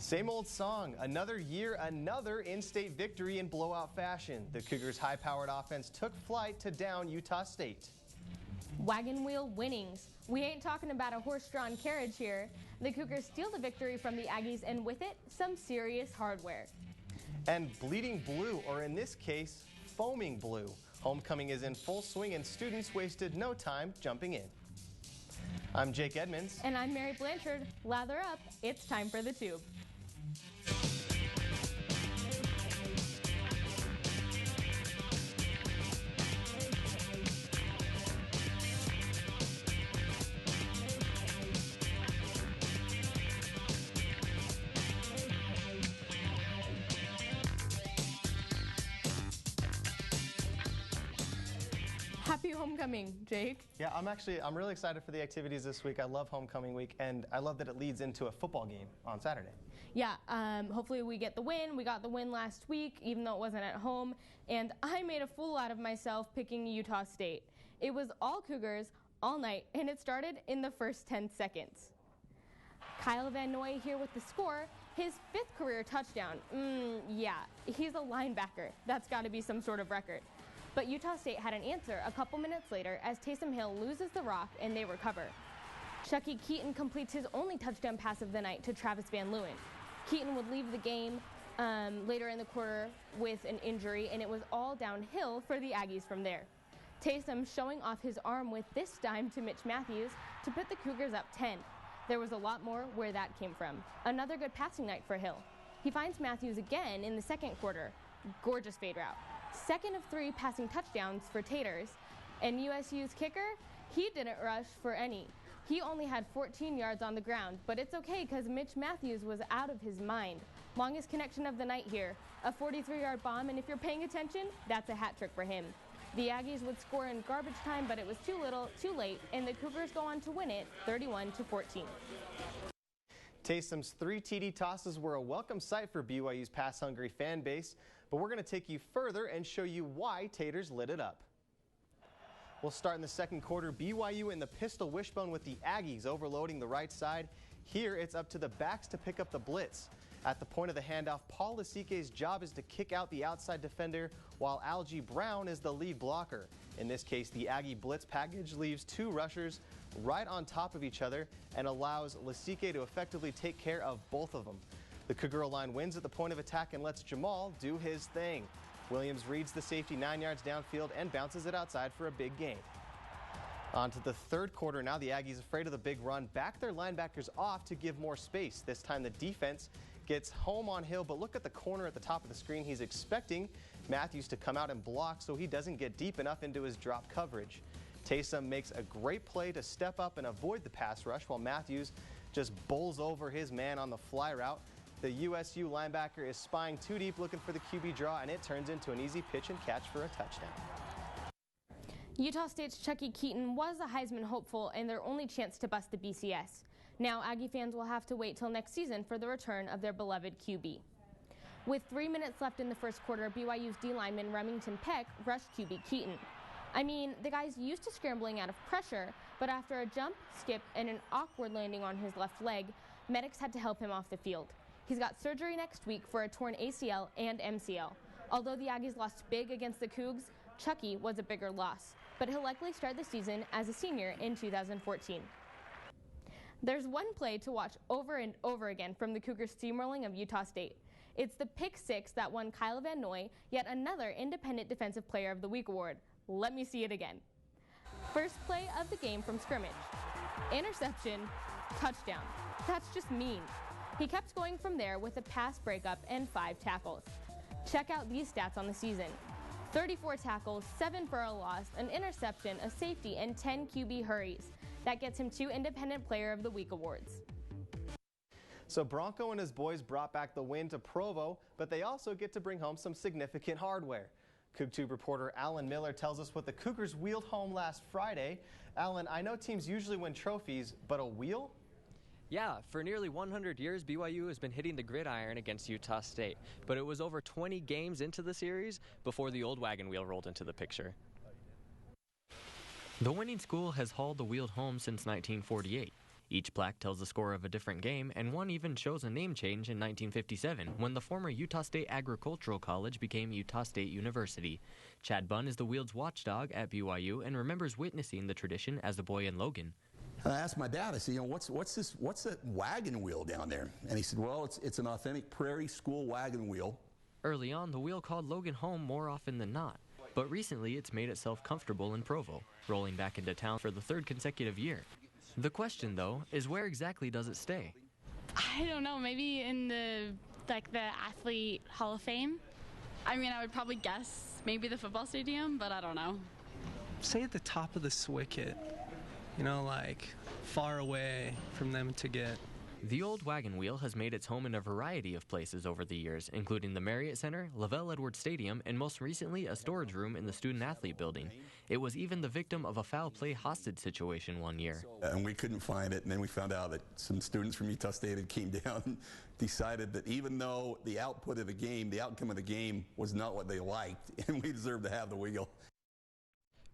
Same old song, another year, another in-state victory in blowout fashion. The Cougars' high-powered offense took flight to down Utah State. Wagon wheel winnings. We ain't talking about a horse-drawn carriage here. The Cougars steal the victory from the Aggies, and with it, some serious hardware. And bleeding blue, or in this case, foaming blue. Homecoming is in full swing and students wasted no time jumping in. I'm Jake Edmonds. And I'm Mary Blanchard. Lather up, it's time for the Tube. Happy homecoming, Jake. Yeah, I'm really excited for the activities this week. I love homecoming week, and I love that it leads into a football game on Saturday. Yeah, hopefully we get the win. We got the win last week, even though it wasn't at home, and I made a fool out of myself picking Utah State. It was all Cougars all night, and it started in the first 10 seconds. Kyle Van Noy here with the score, his 5th career touchdown. Yeah, he's a linebacker. That's got to be some sort of record. But Utah State had an answer a couple minutes later as Taysom Hill loses the rock and they recover. Chucky Keaton completes his only touchdown pass of the night to Travis Van Leeuwen. Keaton would leave the game later in the quarter with an injury, and it was all downhill for the Aggies from there. Taysom showing off his arm with this dime to Mitch Matthews to put the Cougars up 10. There was a lot more where that came from. Another good passing night for Hill. He finds Matthews again in the second quarter. Gorgeous fade route. Second of 3 passing touchdowns for Taters, and USU's kicker, he didn't rush for any. He only had 14 yards on the ground, but it's okay because Mitch Matthews was out of his mind. Longest connection of the night here, a 43-yard bomb, and if you're paying attention, that's a hat trick for him. The Aggies would score in garbage time, but it was too little, too late, and the Cougars go on to win it 31-14. Taysom's 3 TD tosses were a welcome sight for BYU's pass-hungry fan base, but we're going to take you further and show you why Taters lit it up. We'll start in the second quarter. BYU in the pistol wishbone with the Aggies overloading the right side. Here it's up to the backs to pick up the blitz. At the point of the handoff, Paul Lasike's job is to kick out the outside defender, while Algie Brown is the lead blocker. In this case, the Aggie blitz package leaves 2 rushers right on top of each other and allows Lasike to effectively take care of both of them. The Cougar line wins at the point of attack and lets Jamal do his thing. Williams reads the safety 9 yards downfield and bounces it outside for a big gain. On to the third quarter now. The Aggies, afraid of the big run, back their linebackers off to give more space. This time the defense gets home on Hill, but look at the corner at the top of the screen. He's expecting Matthews to come out and block so he doesn't get deep enough into his drop coverage. Taysom makes a great play to step up and avoid the pass rush while Matthews just bowls over his man on the fly route. The USU linebacker is spying too deep looking for the QB draw, and it turns into an easy pitch and catch for a touchdown. Utah State's Chucky Keaton was a Heisman hopeful and their only chance to bust the BCS. Now Aggie fans will have to wait till next season for the return of their beloved QB. With 3 minutes left in the first quarter, BYU's D lineman Remington Peck rushed QB Keaton. I mean, the guy's used to scrambling out of pressure, but after a jump, skip, and an awkward landing on his left leg, medics had to help him off the field. He's got surgery next week for a torn ACL and MCL. Although the Aggies lost big against the Cougs, Chucky was a bigger loss, but he'll likely start the season as a senior in 2014. There's one play to watch over and over again from the Cougars' steamrolling of Utah State. It's the pick 6 that won Kyle Van Noy yet another Independent Defensive Player of the Week award. Let me see it again. First play of the game from scrimmage. Interception, touchdown. That's just mean. He kept going from there with a pass breakup and 5 tackles. Check out these stats on the season. 34 tackles, 7 for a loss, an interception, a safety, and 10 QB hurries. That gets him 2 Independent Player of the Week awards. So Bronco and his boys brought back the win to Provo, but they also get to bring home some significant hardware. CoogTube reporter Alan Miller tells us what the Cougars wheeled home last Friday. Alan, I know teams usually win trophies, but a wheel? Yeah, for nearly 100 years, BYU has been hitting the gridiron against Utah State, but it was over 20 games into the series before the old wagon wheel rolled into the picture. The winning school has hauled the wheel home since 1948. Each plaque tells the score of a different game, and one even shows a name change in 1957 when the former Utah State Agricultural College became Utah State University. Chad Bunn is the Wheel's watchdog at BYU and remembers witnessing the tradition as a boy in Logan. I asked my dad, I said, what's that wagon wheel down there? And he said, well, it's an authentic Prairie School wagon wheel. Early on, the Wheel called Logan home more often than not, but recently it's made itself comfortable in Provo, rolling back into town for the third consecutive year. The question, though, is where exactly does it stay? I don't know, maybe in the Athlete Hall of Fame. I mean, I would probably guess maybe the football stadium, but I don't know. Say at the top of this wicket, far away from them to get. The old wagon wheel has made its home in a variety of places over the years, including the Marriott Center, Lavelle Edwards Stadium, and most recently a storage room in the student-athlete building. It was even the victim of a foul play hostage situation one year. And we couldn't find it, and then we found out that some students from Utah State had came down and decided that even though the output of the game, the outcome of the game was not what they liked, and we deserved to have the wheel.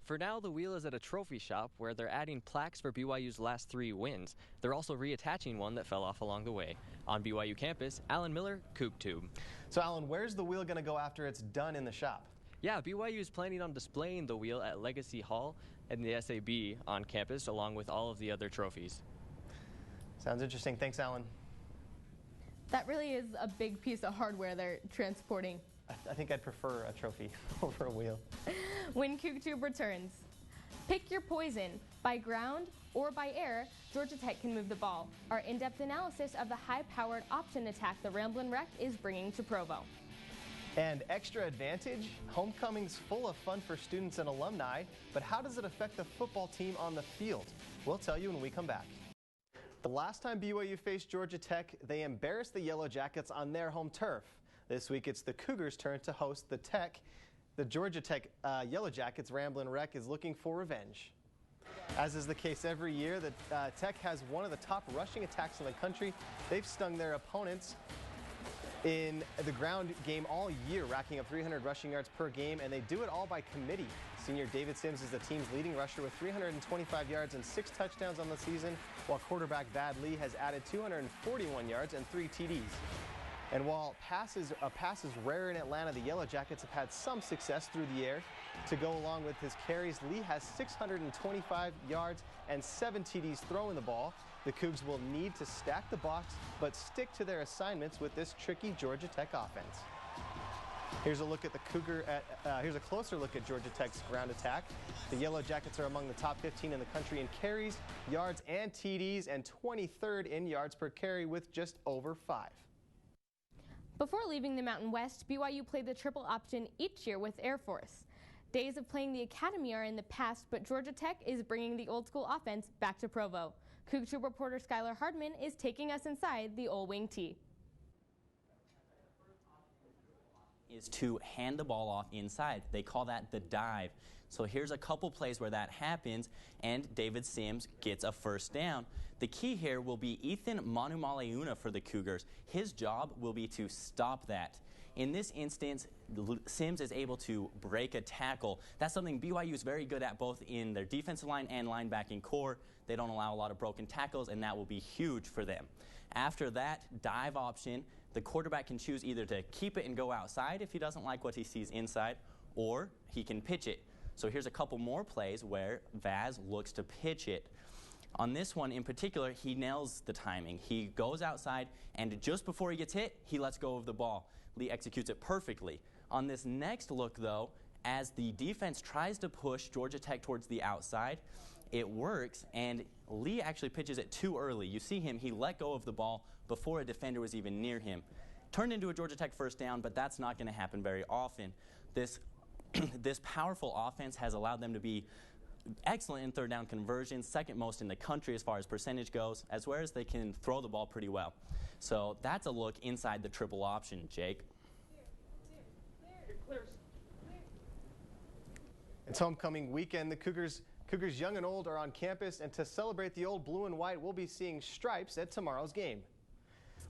For now, the Wheel is at a trophy shop where they're adding plaques for BYU's last 3 wins. They're also reattaching one that fell off along the way. On BYU campus, Alan Miller, CoogTube. So Alan, where's the Wheel going to go after it's done in the shop? Yeah, BYU is planning on displaying the Wheel at Legacy Hall and the SAB on campus, along with all of the other trophies. Sounds interesting. Thanks, Alan. That really is a big piece of hardware they're transporting. I think I'd prefer a trophy over a wheel. When CoogTube returns, pick your poison. By ground or by air, Georgia Tech can move the ball. Our in-depth analysis of the high-powered option attack the Ramblin' Wreck is bringing to Provo. And extra advantage, homecoming's full of fun for students and alumni, but how does it affect the football team on the field? We'll tell you when we come back. The last time BYU faced Georgia Tech, they embarrassed the Yellow Jackets on their home turf. This week, it's the Cougars' turn to host the Tech. The Georgia Tech Yellow Jackets Ramblin' Wreck is looking for revenge. As is the case every year, the Tech has one of the top rushing attacks in the country. They've stung their opponents in the ground game all year, racking up 300 rushing yards per game, and they do it all by committee. Senior David Sims is the team's leading rusher with 325 yards and 6 touchdowns on the season, while quarterback Vad Lee has added 241 yards and 3 TDs. And while a pass is rare in Atlanta, the Yellow Jackets have had some success through the air. To go along with his carries, Lee has 625 yards and 7 TDs throwing the ball. The Cougs will need to stack the box, but stick to their assignments with this tricky Georgia Tech offense. Here's a look at here's a closer look at Georgia Tech's ground attack. The Yellow Jackets are among the top 15 in the country in carries, yards, and TDs, and 23rd in yards per carry with just over 5. Before leaving the Mountain West, BYU played the triple option each year with Air Force. Days of playing the academy are in the past, but Georgia Tech is bringing the old school offense back to Provo. CoogTube reporter Skylar Hardman is taking us inside the Old Wing Tee. Is to hand the ball off inside. They call that the dive. So here's a couple plays where that happens, and David Sims gets a first down. The key here will be Ethan Manumaleuna for the Cougars. His job will be to stop that. In this instance, Sims is able to break a tackle. That's something BYU is very good at, both in their defensive line and linebacking core. They don't allow a lot of broken tackles, and that will be huge for them. After that dive option, the quarterback can choose either to keep it and go outside if he doesn't like what he sees inside, or he can pitch it. So here's a couple more plays where Vaz looks to pitch it. On this one in particular, he nails the timing. He goes outside, and just before he gets hit, he lets go of the ball. Lee executes it perfectly. On this next look, though, as the defense tries to push Georgia Tech towards the outside, it works, and Lee actually pitches it too early. You see him, he let go of the ball before a defender was even near him. Turned into a Georgia Tech first down, but that's not going to happen very often. This powerful offense has allowed them to be excellent in third down conversions, second most in the country as far as percentage goes, as well as they can throw the ball pretty well. So that's a look inside the triple option, Jake. It's homecoming weekend. The Cougars young and old are on campus, and to celebrate the old blue and white, we'll be seeing stripes at tomorrow's game.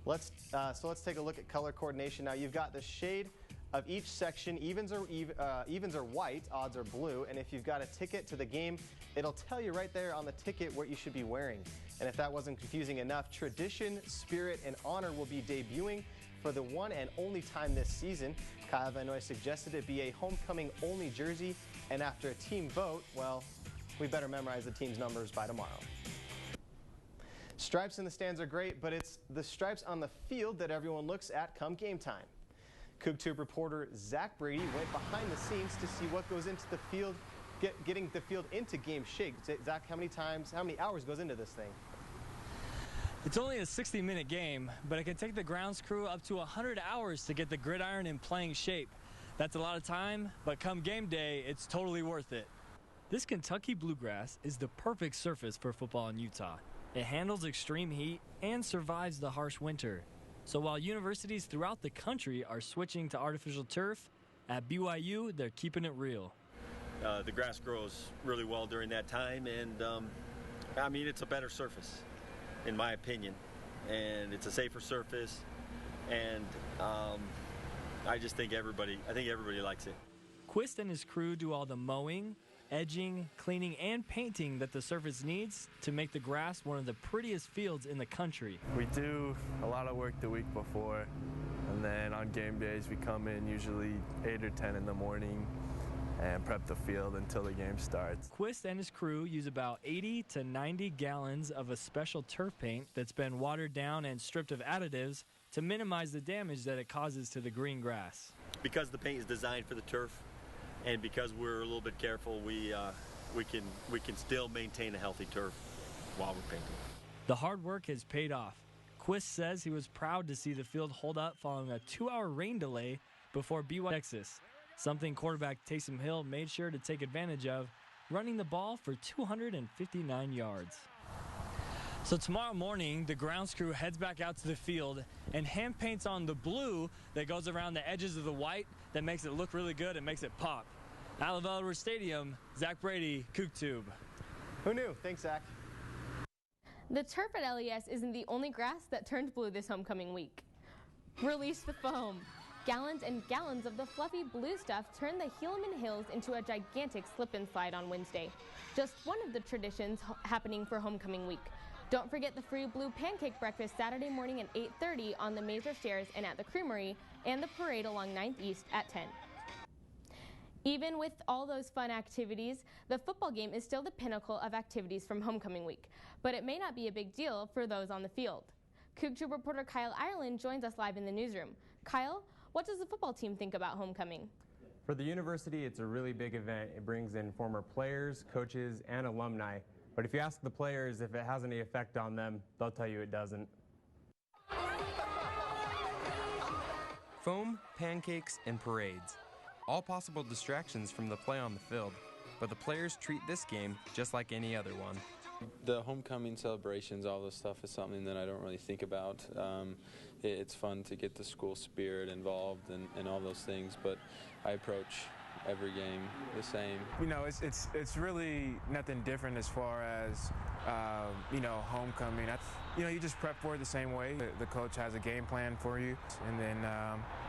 So let's take a look at color coordination. Now you've got the shade of each section. Evens are white, odds are blue, and if you've got a ticket to the game, it'll tell you right there on the ticket what you should be wearing. And if that wasn't confusing enough, Tradition, Spirit, and Honor will be debuting for the one and only time this season. Kyle Van Noy suggested it be a homecoming-only jersey, and after a team vote, well, we better memorize the team's numbers by tomorrow. Stripes in the stands are great, but it's the stripes on the field that everyone looks at come game time. CoogTube reporter Zach Brady went behind the scenes to see what goes into the field, getting the field into game shape. Zach, how many hours goes into this thing? It's only a 60-minute game, but it can take the grounds crew up to 100 hours to get the gridiron in playing shape. That's a lot of time, but come game day, it's totally worth it. This Kentucky bluegrass is the perfect surface for football in Utah. It handles extreme heat and survives the harsh winter. So while universities throughout the country are switching to artificial turf, at BYU, they're keeping it real. The grass grows really well during that time, and I mean, it's a better surface, in my opinion, and it's a safer surface, and I think everybody likes it. Quist and his crew do all the mowing, edging, cleaning, and painting that the surface needs to make the grass one of the prettiest fields in the country. We do a lot of work the week before, and then on game days we come in usually 8 or 10 in the morning and prep the field until the game starts. Quist and his crew use about 80 to 90 gallons of a special turf paint that's been watered down and stripped of additives to minimize the damage that it causes to the green grass. Because the paint is designed for the turf, and because we're a little bit careful, we can still maintain a healthy turf while we're painting. The hard work has paid off. Quist says he was proud to see the field hold up following a 2-hour rain delay before BYU Texas, something quarterback Taysom Hill made sure to take advantage of, running the ball for 259 yards. So tomorrow morning, the grounds crew heads back out to the field and hand paints on the blue that goes around the edges of the white that makes it look really good and makes it pop. At LaVell Stadium, Zach Brady, CoogTube. Who knew? Thanks, Zach. The turf at LES isn't the only grass that turned blue this homecoming week. Release the foam. Gallons and gallons of the fluffy blue stuff turned the Helaman Hills into a gigantic slip and slide on Wednesday. Just one of the traditions happening for homecoming week. Don't forget the free blue pancake breakfast Saturday morning at 8:30 on the Mazer Stairs and at the Creamery, and the parade along 9th East at 10. Even with all those fun activities, the football game is still the pinnacle of activities from homecoming week, but it may not be a big deal for those on the field. CoogTube reporter Kyle Ireland joins us live in the newsroom. Kyle, what does the football team think about homecoming? For the university, it's a really big event. It brings in former players, coaches, and alumni. But if you ask the players if it has any effect on them, they'll tell you it doesn't. Foam, pancakes, and parades. All possible distractions from the play on the field, but the players treat this game just like any other one. The homecoming celebrations, all this stuff is something that I don't really think about. It's fun to get the school spirit involved and all those things, but I approach every game the same. You know, it's really nothing different as far as homecoming. You just prep for it the same way. The coach has a game plan for you, and then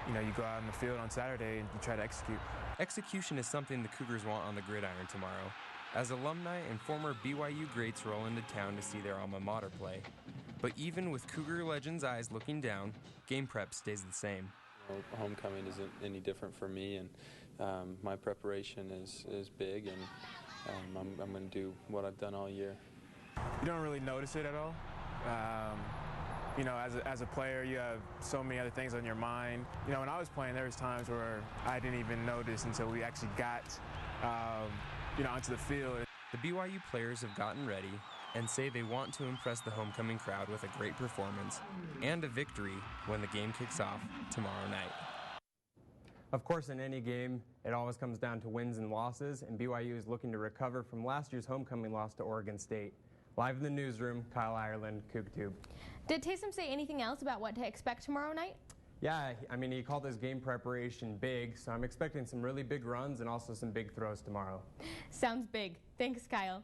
you go out on the field on Saturday and you try to execute. Execution is something the Cougars want on the gridiron tomorrow, as alumni and former BYU greats roll into town to see their alma mater play. But even with Cougar legends' eyes looking down, game prep stays the same. Homecoming isn't any different for me, and my preparation is big, and I'm going to do what I've done all year. You don't really notice it at all. As a player, you have so many other things on your mind. When I was playing, there was times where I didn't even notice until we actually got, onto the field. The BYU players have gotten ready and say they want to impress the homecoming crowd with a great performance and a victory when the game kicks off tomorrow night. Of course, in any game, it always comes down to wins and losses, and BYU is looking to recover from last year's homecoming loss to Oregon State. Live in the newsroom, Kyle Ireland, CoogTube. Did Taysom say anything else about what to expect tomorrow night? Yeah, he called his game preparation big, so I'm expecting some really big runs and also some big throws tomorrow. Sounds big. Thanks, Kyle.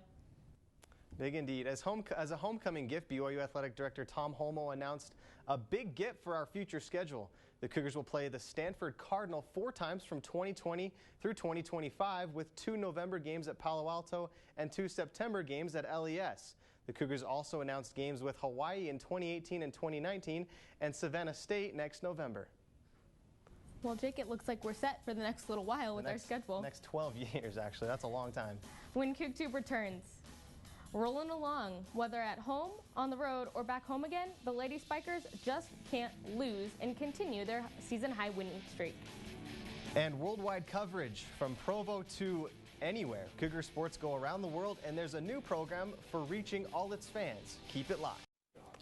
Big indeed. As a homecoming gift, BYU Athletic Director Tom Holmoe announced a big gift for our future schedule. The Cougars will play the Stanford Cardinal 4 times from 2020 through 2025 with 2 November games at Palo Alto and 2 September games at LES. The Cougars also announced games with Hawaii in 2018 and 2019 and Savannah State next November. Well, Jake, it looks like we're set for the next little while with our schedule. Next 12 years, actually. That's a long time. When CoogTube returns. Rolling along, whether at home, on the road, or back home again, the Lady Spikers just can't lose and continue their season-high winning streak. And worldwide coverage from Provo to anywhere. Cougar sports go around the world, and there's a new program for reaching all its fans. Keep it locked.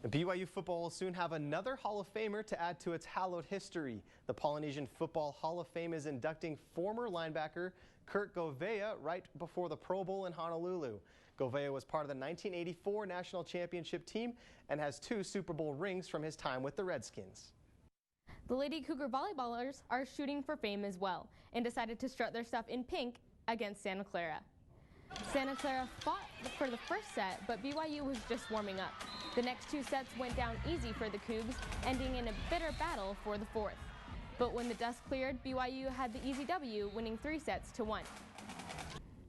BYU football will soon have another Hall of Famer to add to its hallowed history. The Polynesian Football Hall of Fame is inducting former linebacker Kurt Govea right before the Pro Bowl in Honolulu. Govea was part of the 1984 National Championship team and has 2 Super Bowl rings from his time with the Redskins. The Lady Cougar volleyballers are shooting for fame as well and decided to strut their stuff in pink against Santa Clara. Santa Clara fought for the first set, but BYU was just warming up. The next 2 sets went down easy for the Cougs, ending in a bitter battle for the 4th. But when the dust cleared, BYU had the easy W, winning 3 sets to 1.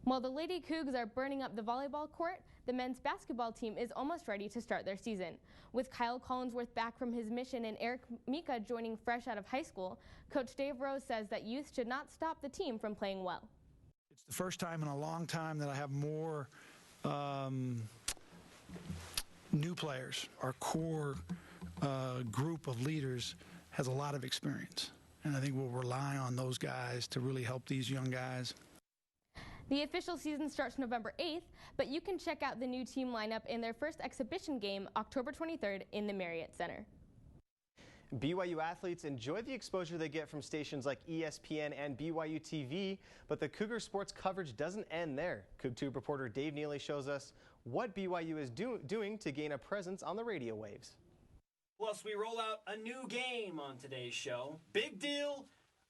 While the Lady Cougs are burning up the volleyball court, the men's basketball team is almost ready to start their season. With Kyle Collinsworth back from his mission and Eric Mika joining fresh out of high school, Coach Dave Rose says that youth should not stop the team from playing well. It's the first time in a long time that I have more new players. Our core group of leaders has a lot of experience, and I think we'll rely on those guys to really help these young guys. The official season starts November 8th, but you can check out the new team lineup in their first exhibition game October 23rd in the Marriott Center. BYU athletes enjoy the exposure they get from stations like ESPN and BYU TV, but the Cougar sports coverage doesn't end there. CoogTube reporter Dave Neely shows us what BYU is doing to gain a presence on the radio waves. Plus, we roll out a new game on today's show. Big deal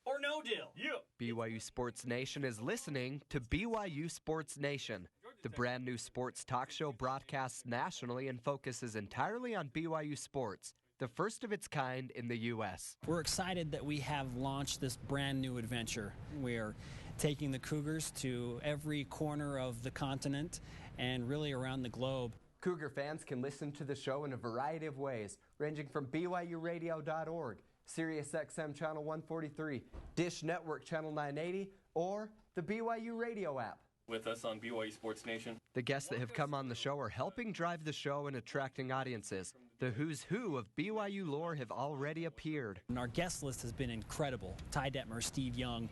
or no deal? Yeah. BYU Sports Nation is listening to BYU Sports Nation. The brand new sports talk show broadcasts nationally and focuses entirely on BYU sports, the first of its kind in the U.S. We're excited that we have launched this brand new adventure. We're taking the Cougars to every corner of the continent and really around the globe. Cougar fans can listen to the show in a variety of ways, ranging from BYURadio.org, SiriusXM Channel 143, Dish Network Channel 980, or the BYU Radio app. With us on BYU Sports Nation. The guests that have come on the show are helping drive the show and attracting audiences. The who's who of BYU lore have already appeared. And our guest list has been incredible. Ty Detmer, Steve Young,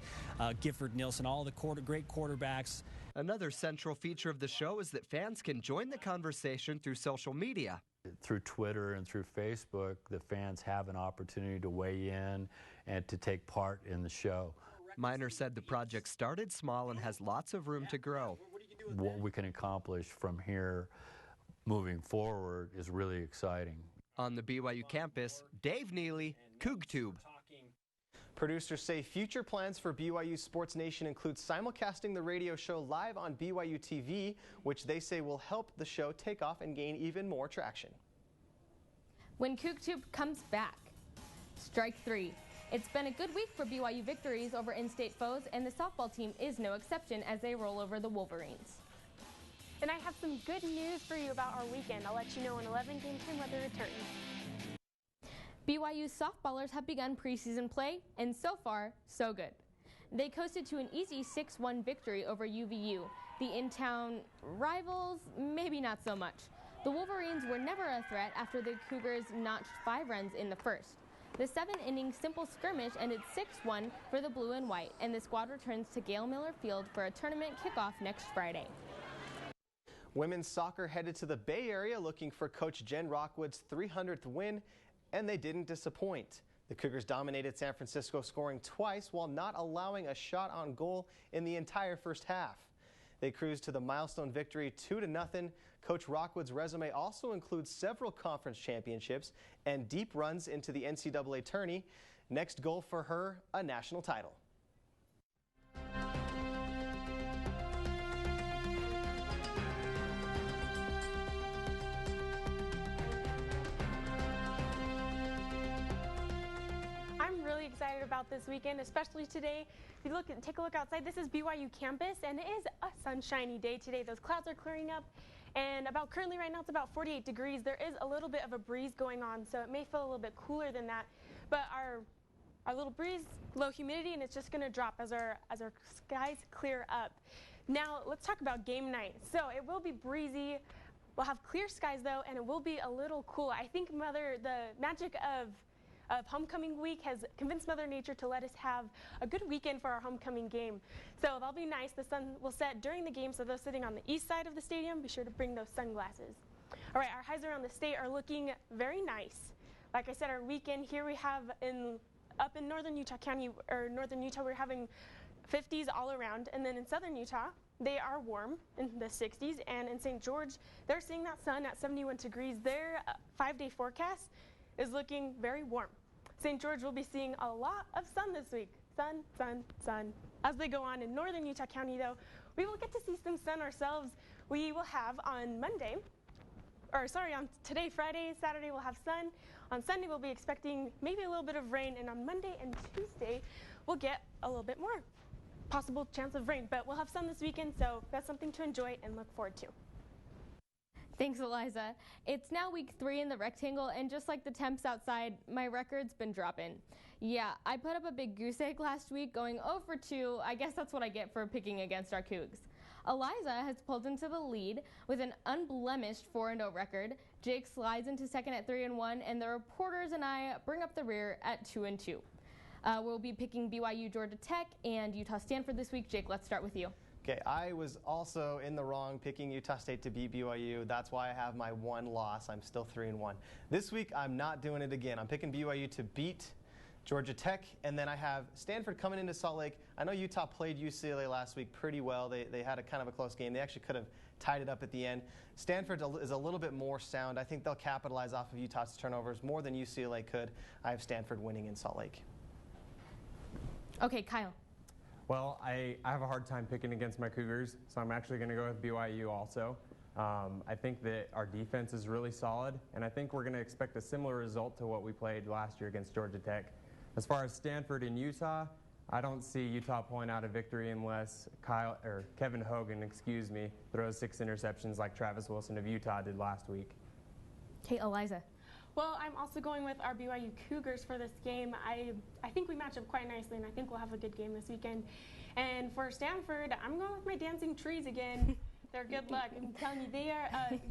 Gifford Nielsen, all the great quarterbacks. Another central feature of the show is that fans can join the conversation through social media. Through Twitter and through Facebook, the fans have an opportunity to weigh in and to take part in the show. Miner said the project started small and has lots of room to grow. What we can accomplish from here moving forward is really exciting. On the BYU campus, Dave Neely, CoogTube. Producers say future plans for BYU Sports Nation include simulcasting the radio show live on BYU TV, which they say will help the show take off and gain even more traction. When CoogTube comes back, strike 3. It's been a good week for BYU victories over in-state foes, and the softball team is no exception as they roll over the Wolverines. And I have some good news for you about our weekend. I'll let you know when 11 Game 10 weather returns. BYU softballers have begun preseason play, and so far, so good. They coasted to an easy 6-1 victory over UVU. The in-town rivals, maybe not so much. The Wolverines were never a threat after the Cougars notched 5 runs in the first. The 7-inning simple skirmish ended 6-1 for the blue and white, and the squad returns to Gale Miller Field for a tournament kickoff next Friday. Women's soccer headed to the Bay Area looking for Coach Jen Rockwood's 300th win, and they didn't disappoint. The Cougars dominated San Francisco, scoring twice while not allowing a shot on goal in the entire first half. They cruised to the milestone victory 2-0. Coach Rockwood's resume also includes several conference championships and deep runs into the NCAA tourney. Next goal for her, a national title. excited about this weekend, especially today. If you take a look outside, this is BYU campus, and it is a sunshiny day today. Those clouds are clearing up, and currently right now it's about 48 degrees. There is a little bit of a breeze going on, so it may feel a little bit cooler than that. But our little breeze, low humidity, and it's just going to drop as our skies clear up. Now let's talk about game night. So it will be breezy. We'll have clear skies though, and it will be a little cool. I think the magic of homecoming week has convinced Mother Nature to let us have a good weekend for our homecoming game. So that'll be nice. The sun will set during the game, so those sitting on the east side of the stadium, be sure to bring those sunglasses. All right, our highs around the state are looking very nice. Like I said, our weekend here we have up in northern Utah County, or northern Utah, we're having 50s all around, and then in southern Utah, they are warm in the 60s, and in St. George, they're seeing that sun at 71 degrees. Their 5-day forecast is looking very warm. St. George will be seeing a lot of sun this week. Sun, sun, sun. As they go on in northern Utah County, though, we will get to see some sun ourselves. We will have on on today, Friday, Saturday, we'll have sun. On Sunday, we'll be expecting maybe a little bit of rain, and on Monday and Tuesday, we'll get a little bit more possible chance of rain, but we'll have sun this weekend, so that's something to enjoy and look forward to. Thanks, Eliza. It's now week 3 in the rectangle, and just like the temps outside, my record's been dropping. Yeah, I put up a big goose egg last week, going 0 for 2. I guess that's what I get for picking against our Cougs. Eliza has pulled into the lead with an unblemished 4-0 record. Jake slides into second at 3-1, and the reporters and I bring up the rear at 2-2. We'll be picking BYU, Georgia Tech, and Utah Stanford this week. Jake, let's start with you. Okay, I was also in the wrong picking Utah State to beat BYU. That's why I have my one loss. I'm still 3-1. This week, I'm not doing it again. I'm picking BYU to beat Georgia Tech, and then I have Stanford coming into Salt Lake. I know Utah played UCLA last week pretty well. They had a kind of a close game. They actually could have tied it up at the end. Stanford is a little bit more sound. I think they'll capitalize off of Utah's turnovers more than UCLA could. I have Stanford winning in Salt Lake. Okay, Kyle. Well, I have a hard time picking against my Cougars, so I'm actually going to go with BYU also. I think that our defense is really solid, and I think we're going to expect a similar result to what we played last year against Georgia Tech. As far as Stanford and Utah, I don't see Utah pulling out a victory unless Kevin Hogan, throws 6 interceptions like Travis Wilson of Utah did last week. Okay, Eliza. Well, I'm also going with our BYU Cougars for this game. I think we match up quite nicely, and I think we'll have a good game this weekend. And for Stanford, I'm going with my dancing trees again. They're good luck. I'm telling you,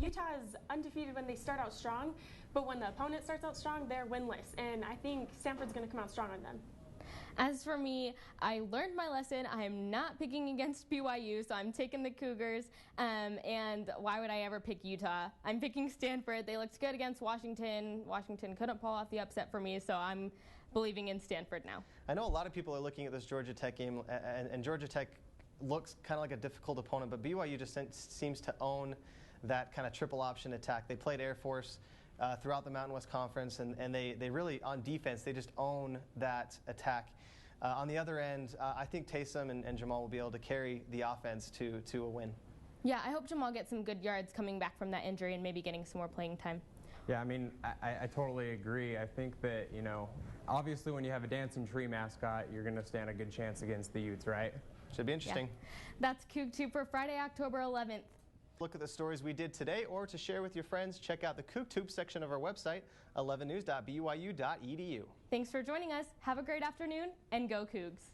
Utah is undefeated when they start out strong, but when the opponent starts out strong, they're winless. And I think Stanford's going to come out strong on them. As for me, I learned my lesson. I am not picking against BYU, so I'm taking the Cougars. And why would I ever pick Utah? I'm picking Stanford. They looked good against Washington. Washington couldn't pull off the upset for me, so I'm believing in Stanford now. I know a lot of people are looking at this Georgia Tech game, and Georgia Tech looks kind of like a difficult opponent, but BYU just seems to own that kind of triple option attack. They played Air Force throughout the Mountain West Conference, and they really, on defense, they just own that attack. On the other end, I think Taysom and Jamal will be able to carry the offense to a win. Yeah, I hope Jamal gets some good yards coming back from that injury and maybe getting some more playing time. Yeah, I mean, I totally agree. I think that, obviously when you have a dancing tree mascot, you're going to stand a good chance against the Utes, right? Should be interesting. Yeah. That's CoogTube for Friday, October 11th. Look at the stories we did today, or to share with your friends, check out the CoogTube section of our website, 11news.byu.edu. Thanks for joining us. Have a great afternoon, and go Cougs.